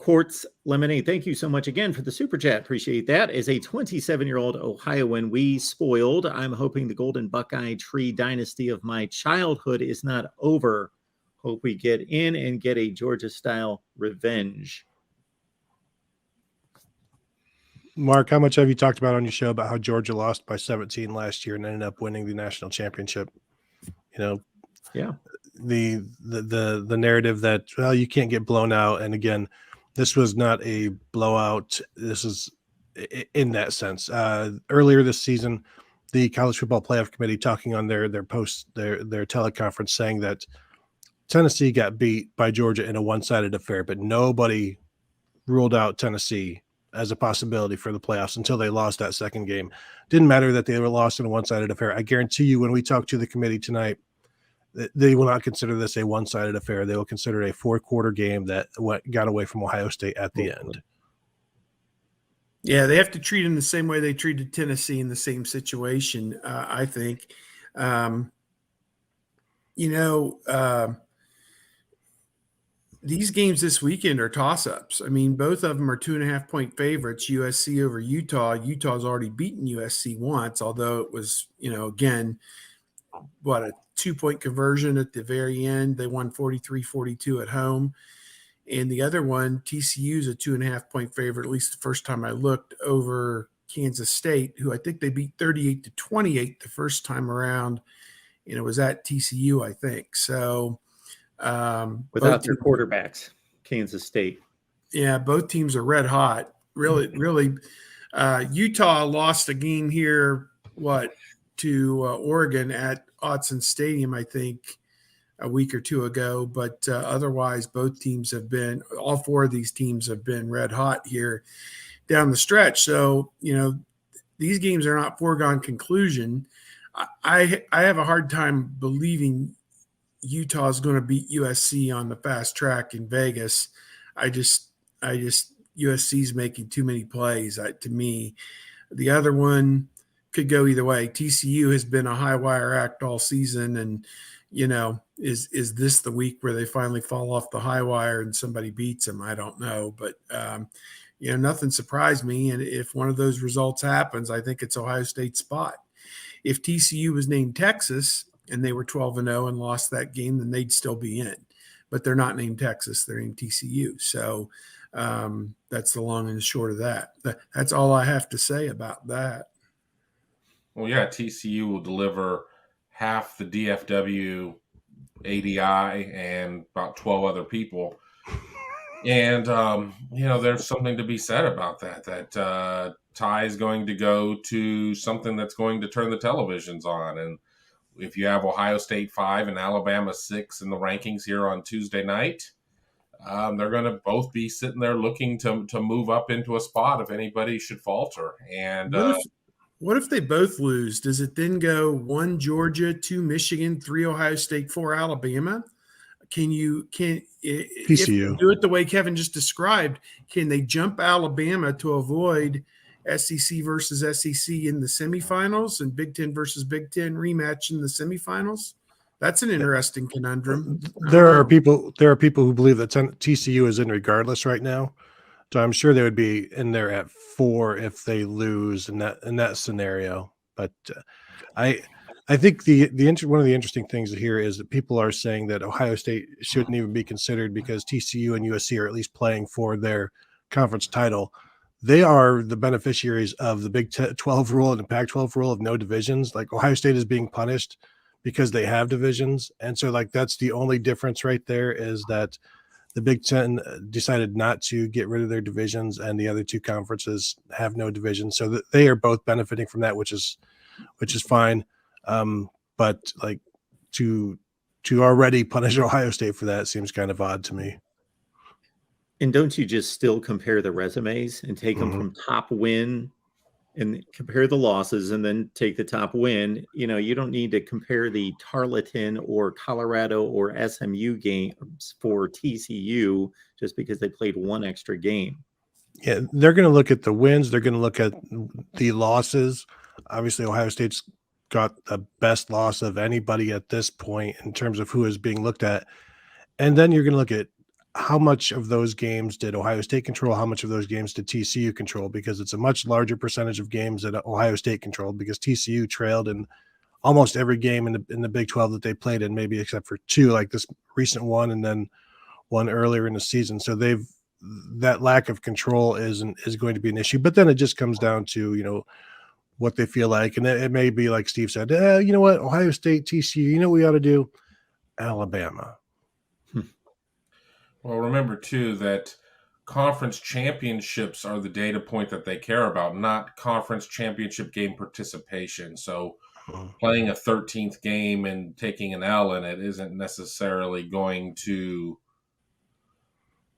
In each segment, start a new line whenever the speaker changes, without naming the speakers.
Quartz Lemonade, thank you so much again for the super chat. Appreciate that. As a 27-year-old Ohioan, we spoiled. I'm hoping the golden Buckeye tree dynasty of my childhood is not over. Hope we get in and get a Georgia-style revenge.
Mark, how much have you talked about on your show about how Georgia lost by 17 last year and ended up winning the national championship?
Yeah.
The narrative that, well, you can't get blown out. And again, this was not a blowout. This is in that sense. Earlier this season, the College Football Playoff Committee talking on their teleconference saying that Tennessee got beat by Georgia in a one-sided affair, but nobody ruled out Tennessee as a possibility for the playoffs until they lost that second game. Didn't matter that they were lost in a one-sided affair. I guarantee you when we talk to the committee tonight, they will not consider this a one-sided affair. They will consider it a four-quarter game that got away from Ohio State at the end.
Yeah, they have to treat them the same way they treated Tennessee in the same situation, I think. These games this weekend are toss-ups. I mean, both of them are 2.5-point favorites, USC over Utah. Utah's already beaten USC once, although it was, again, a 2-point conversion at the very end. They won 43-42 at home. And the other one, TCU is a 2.5-point favorite, at least the first time I looked, over Kansas State, who I think they beat 38-28 the first time around. And it was at TCU, I think. So
without their quarterbacks, Kansas State.
Yeah, both teams are red hot. Really. Utah lost a game here, to Oregon at Autzen Stadium, I think, a week or two ago. But otherwise, all four of these teams have been red hot here down the stretch. So, these games are not foregone conclusion. I have a hard time believing Utah is going to beat USC on the fast track in Vegas. USC's making too many plays to me. The other one could go either way. TCU has been a high wire act all season, and is this the week where they finally fall off the high wire and somebody beats them? I don't know, but nothing surprised me. And if one of those results happens, I think it's Ohio State's spot. If TCU was named Texas and they were 12-0 and lost that game, then they'd still be in. But they're not named Texas; they're named TCU. So that's the long and the short of that. That's all I have to say about that.
Well, yeah, TCU will deliver half the DFW ADI and about 12 other people. And, there's something to be said about that Ty is going to go to something that's going to turn the televisions on. And if you have Ohio State 5 and Alabama 6 in the rankings here on Tuesday night, they're going to both be sitting there looking to move up into a spot if anybody should falter. And
what if they both lose? Does it then go 1 Georgia, 2 Michigan, 3 Ohio State, 4 Alabama? If
TCU
do it the way Kevin just described, can they jump Alabama to avoid SEC versus SEC in the semifinals and Big Ten versus Big Ten rematch in the semifinals? That's an interesting conundrum.
There are people who believe that TCU is in regardless right now. So I'm sure they would be in there at 4 if they lose in that scenario. But I think one of the interesting things here is that people are saying that Ohio State shouldn't even be considered because TCU and USC are at least playing for their conference title. They are the beneficiaries of the Big 12 rule and the Pac-12 rule of no divisions. Like Ohio State is being punished because they have divisions. And so that's the only difference right there is that the Big Ten decided not to get rid of their divisions and the other two conferences have no divisions. So that they are both benefiting from that, which is fine. But to already punish Ohio State for that seems kind of odd to me.
And don't you just still compare the resumes and take them from top win and compare the losses and then take the top win? You don't need to compare the Tarleton or Colorado or SMU games for TCU just because they played one extra game.
Yeah, they're going to look at the wins. They're going to look at the losses. Obviously, Ohio State's got the best loss of anybody at this point in terms of who is being looked at. And then you're going to look at how much of those games did Ohio State control? How much of those games did TCU control? Because it's a much larger percentage of games that Ohio State controlled, because TCU trailed in almost every game in the Big 12 that they played in, maybe except for two, like this recent one and then one earlier in the season. So that lack of control is going to be an issue. But then it just comes down to, what they feel like. And it may be like Steve said, you know what, Ohio State, TCU, you know what we ought to do? Alabama.
Well, remember, too, that conference championships are the data point that they care about, not conference championship game participation. So playing a 13th game and taking an L in it isn't necessarily going to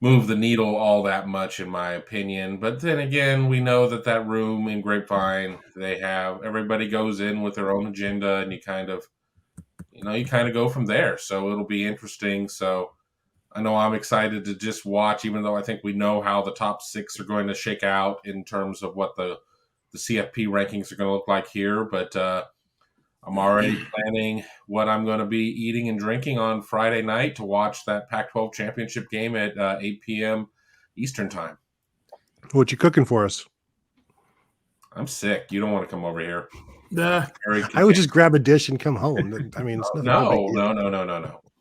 move the needle all that much, in my opinion. But then again, we know that room in Grapevine, everybody goes in with their own agenda, and you kind of go from there. So it'll be interesting. So I know I'm excited to just watch, even though I think we know how the top 6 are going to shake out in terms of what the CFP rankings are going to look like here. But I'm already planning what I'm going to be eating and drinking on Friday night to watch that Pac-12 championship game at 8 p.m. Eastern time.
What you cooking for us?
I'm sick. You don't want to come over here.
Nah.
I would just grab a dish and come home. I mean, it's
no.